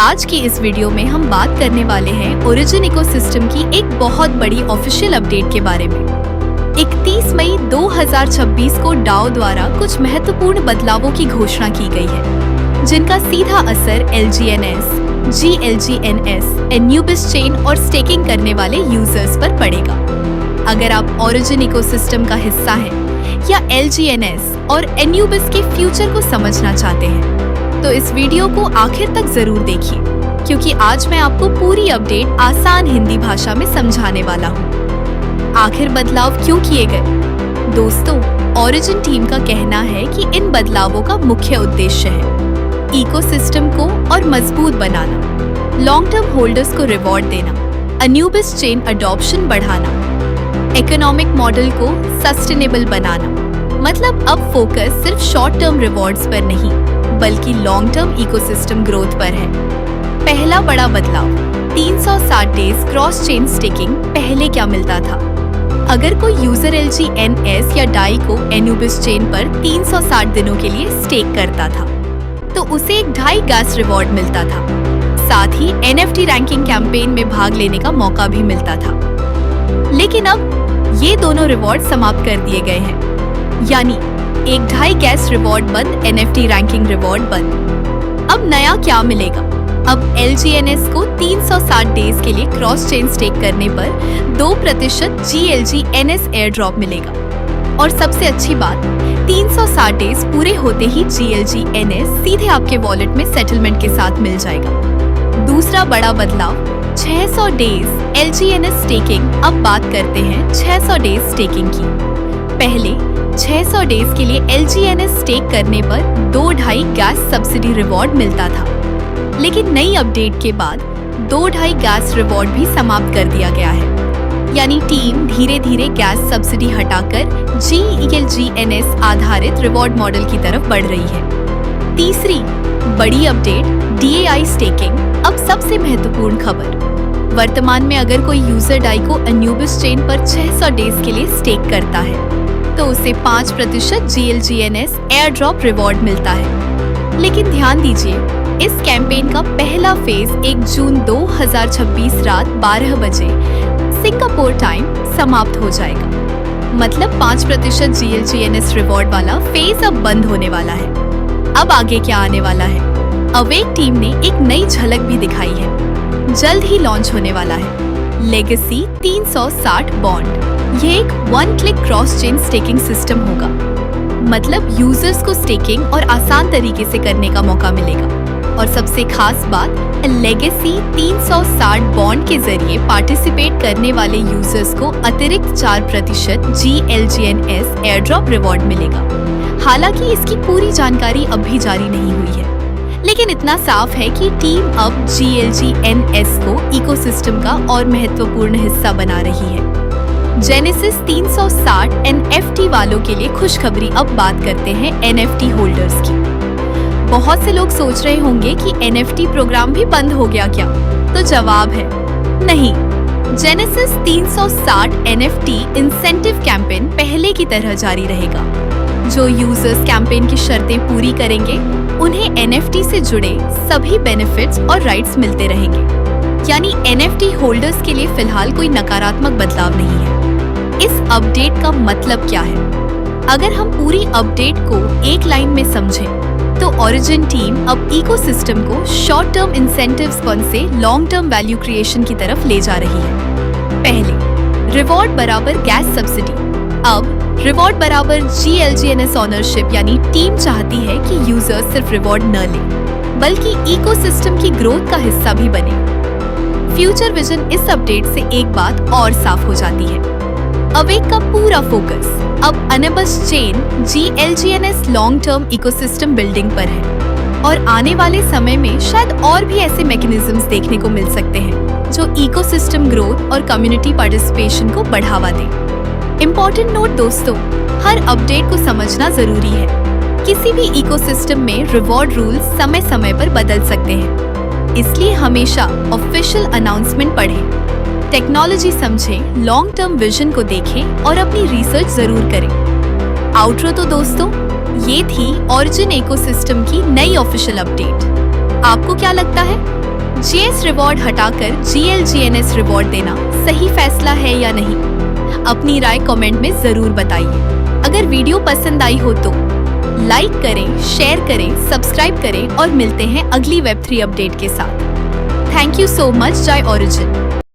आज की इस वीडियो में हम बात करने वाले हैं ओरिजिन इकोसिस्टम की एक बहुत बड़ी ऑफिशियल अपडेट के बारे में। 31 मई 2026 को डाओ द्वारा कुछ महत्वपूर्ण बदलावों की घोषणा की गई है, जिनका सीधा असर LGNS, GLGNS, Anubis चेन और स्टेकिंग करने वाले यूजर्स पर पड़ेगा। अगर आप ओरिजिन इकोसिस्टम का हिस्सा हैं या LGNS और Anubis के फ्यूचर को समझना चाहते हैं, तो इस वीडियो को आखिर तक जरूर देखिए, क्योंकि आज मैं आपको पूरी अपडेट आसान हिंदी भाषा में समझाने वाला हूँ। आखिर बदलाव क्यों किए गए? दोस्तों, ओरिजिन टीम का कहना है कि इन बदलावों का मुख्य उद्देश्य है इकोसिस्टम को और मजबूत बनाना, लॉन्ग टर्म होल्डर्स को रिवॉर्ड देना, Anubis चेन अडॉप्शन बढ़ाना, इकोनॉमिक मॉडल को सस्टेनेबल बनाना। मतलब अब फोकस सिर्फ शॉर्ट टर्म रिवॉर्ड्स पर नहीं, बल्कि लॉन्ग टर्म इकोसिस्टम ग्रोथ पर है। पहला बड़ा बदलाव, 360 डेज क्रॉस चेन स्टेकिंग। पहले क्या मिलता था? अगर कोई यूजर LGNS या डाई को Anubis चेन पर 360 दिनों के लिए स्टेक करता था, तो उसे एक 2.5 गैस रिवॉर्ड मिलता था। साथ ही NFT रैंकिंग कैंपेन में भाग लेने का मौका भी मिलता था। लेकिन अब ये दोनों रिवॉर्ड समाप्त कर दिए गए हैं, यानी एक 2.5 गैस रिवॉर्ड बंद, NFT रैंकिंग रिवॉर्ड बंद। अब नया क्या मिलेगा? अब LGNS को 360 डेज के लिए क्रॉस चेन स्टेक करने पर 2% GLGNS एयर ड्रॉप मिलेगा। और सबसे अच्छी बात, 360 डेज पूरे होते ही GLGNS सीधे आपके वॉलेट में सेटलमेंट के साथ मिल जाएगा। दूसरा बड़ा बदलाव, 600 डेज LGNS स्टेकिंग। अब बात करते हैं 600 डेज स्टेकिंग की। पहले 600 डेज के लिए LGNS स्टेक करने पर 2.5 गैस सब्सिडी रिवॉर्ड मिलता था, लेकिन नई अपडेट के बाद 2.5 गैस रिवॉर्ड भी समाप्त कर दिया गया है। यानी टीम धीरे धीरे गैस सब्सिडी हटाकर GLGNS आधारित रिवॉर्ड मॉडल की तरफ बढ़ रही है। तीसरी बड़ी अपडेट, DAI स्टेकिंग। अब सबसे महत्वपूर्ण खबर, वर्तमान में अगर कोई यूजर डाई को Anubis चेन पर 600 डेज के लिए स्टेक करता है, तो उसे 5% GLGNS एयर ड्रॉप रिवॉर्ड मिलता है। लेकिन ध्यान दीजिए, इस कैंपेन का पहला फेज 1 जून 2026 रात 12 बजे सिंगापुर टाइम समाप्त हो जाएगा। मतलब 5% GLGNS रिवॉर्ड वाला फेज अब बंद होने वाला है। अब आगे क्या आने वाला है? अवेक टीम ने एक नई झलक भी दिखाई है। जल्द ही लॉन्च होने वाला है लेगेसी 360 बॉन्ड। ये एक 1 click cross chain staking system होगा। मतलब यूजर्स को स्टेकिंग और आसान तरीके से करने का मौका मिलेगा। और सबसे खास बात, लेगेसी 360 बॉन्ड के जरिए पार्टिसिपेट करने वाले यूजर्स को अतिरिक्त 4% GLGNS एयर ड्रॉप रिवॉर्ड मिलेगा। हालांकि इसकी पूरी जानकारी अब भी जारी नहीं हुई है, लेकिन इतना साफ है कि टीम अब GLGNS को इकोसिस्टम का और महत्वपूर्ण हिस्सा बना रही है। जेनेसिस 360 NFT वालों के लिए खुशखबरी। अब बात करते हैं NFT होल्डर्स की। बहुत से लोग सोच रहे होंगे कि NFT प्रोग्राम भी बंद हो गया क्या? तो जवाब है नहीं। जेनेसिस 360 NFT इंसेंटिव कैंपेन पहले की तरह जारी रहेगा। जो यूजर्स कैंपेन की शर्तें पूरी करेंगे, उन्हें NFT से जुड़े सभी बेनिफिट्स और राइट्स मिलते रहेंगे। यानी NFT होल्डर्स के लिए फिलहाल कोई नकारात्मक बदलाव नहीं है। इस अपडेट का मतलब क्या है? अगर हम पूरी अपडेट को एक लाइन में समझें, तो ओरिजिन टीम अब इकोसिस्टम को शॉर्ट टर्म इंसेंटिव्स से लॉन्ग टर्म वैल्यू क्रिएशन की तरफ ले जा रही है। पहले रिवॉर्ड बराबर गैस सब्सिडी, अब रिवॉर्ड बराबर GLGNS ओनरशिप। यानी टीम चाहती है कि यूजर सिर्फ रिवॉर्ड न ले, बल्कि इकोसिस्टम की ग्रोथ का हिस्सा भी बने। फ्यूचर विजन इस अपडेट से एक बात और साफ हो जाती है। अवेक का पूरा फोकस अब Anubis chain GLGNS long term ecosystem building पर है। और आने वाले समय में शायद और भी ऐसे मैकेनिज्म्स देखने को मिल सकते हैं जो इकोसिस्टम ग्रोथ और कम्युनिटी पार्टिसिपेशन को बढ़ावा दें। इम्पोर्टेंट नोट दोस्तों, हर अपडेट को समझना जरूरी है। किसी भी इकोसिस्टम में रिवॉर्ड रूल्स समय समय पर बदल सकते हैं, इसलिए हमेशा ऑफिशियल अनाउंसमेंट पढ़ें, टेक्नोलॉजी समझें, लॉन्ग टर्म विजन को देखें और अपनी रिसर्च जरूर करें। आउट्रो तो दोस्तों, ये थी ओरिजिन इकोसिस्टम की नई ऑफिशियल अपडेट। आपको क्या लगता है? जीएस रिवॉर्ड हटाकर जीएलजीएनएस रिवॉर्ड देना सही फैसला है या नहीं? अपनी राय कमेंट में जरूर बताइए। अगर वीडियो पसंद आई हो तो लाइक करें, शेयर करें, सब्सक्राइब करें और मिलते हैं अगली वेब3 अपडेट के साथ। Thank you so much. जय ओरिजिन।